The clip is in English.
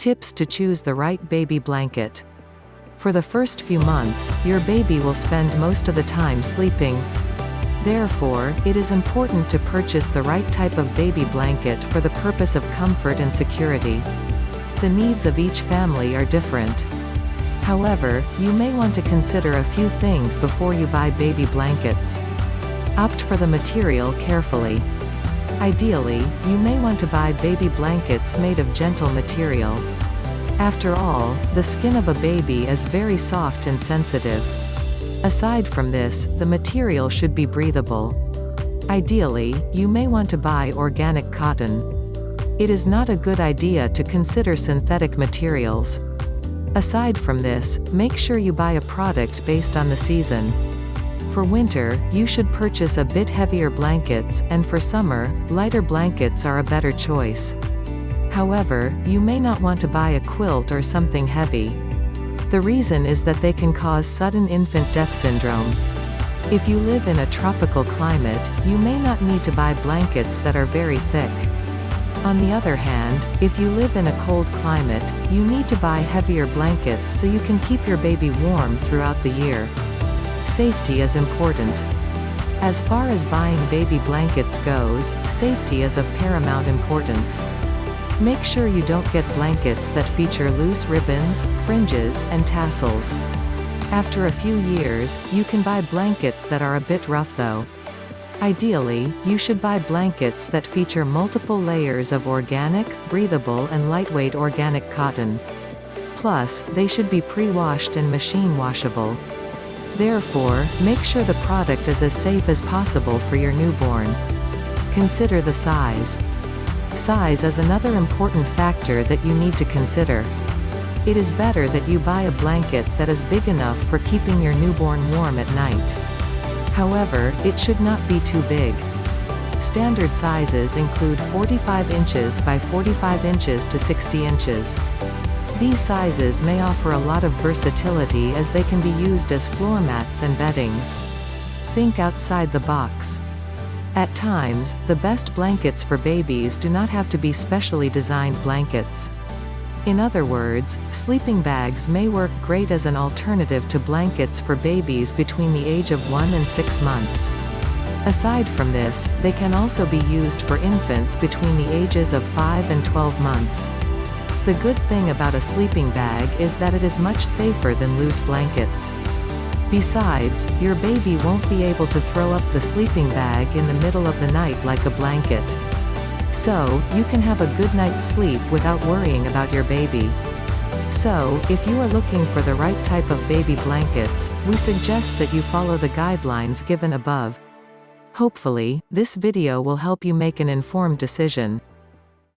Tips to choose the right baby blanket. For the first few months, your baby will spend most of the time sleeping. Therefore, it is important to purchase the right type of baby blanket for the purpose of comfort and security. The needs of each family are different. However, you may want to consider a few things before you buy baby blankets. Opt for the material carefully. Ideally, you may want to buy baby blankets made of gentle material. After all, the skin of a baby is very soft and sensitive. Aside from this, the material should be breathable. Ideally, you may want to buy organic cotton. It is not a good idea to consider synthetic materials. Aside from this, make sure you buy a product based on the season. For winter, you should purchase a bit heavier blankets, and for summer, lighter blankets are a better choice. However, you may not want to buy a quilt or something heavy. The reason is that they can cause sudden infant death syndrome. If you live in a tropical climate, you may not need to buy blankets that are very thick. On the other hand, if you live in a cold climate, you need to buy heavier blankets so you can keep your baby warm throughout the year. Safety is important. As far as buying baby blankets goes, safety is of paramount importance. Make sure you don't get blankets that feature loose ribbons, fringes, and tassels. After a few years, you can buy blankets that are a bit rough though. Ideally, you should buy blankets that feature multiple layers of organic, breathable and lightweight organic cotton. Plus, they should be pre-washed and machine washable. Therefore, make sure the product is as safe as possible for your newborn. Consider the size. Size is another important factor that you need to consider. It is better that you buy a blanket that is big enough for keeping your newborn warm at night. However, it should not be too big. Standard sizes include 45 inches by 45 inches to 60 inches. These sizes may offer a lot of versatility as they can be used as floor mats and beddings. Think outside the box. At times, the best blankets for babies do not have to be specially designed blankets. In other words, sleeping bags may work great as an alternative to blankets for babies between the age of 1 and 6 months. Aside from this, they can also be used for infants between the ages of 5 and 12 months. The good thing about a sleeping bag is that it is much safer than loose blankets. Besides, your baby won't be able to throw up the sleeping bag in the middle of the night like a blanket. So, you can have a good night's sleep without worrying about your baby. So, if you are looking for the right type of baby blankets, we suggest that you follow the guidelines given above. Hopefully, this video will help you make an informed decision.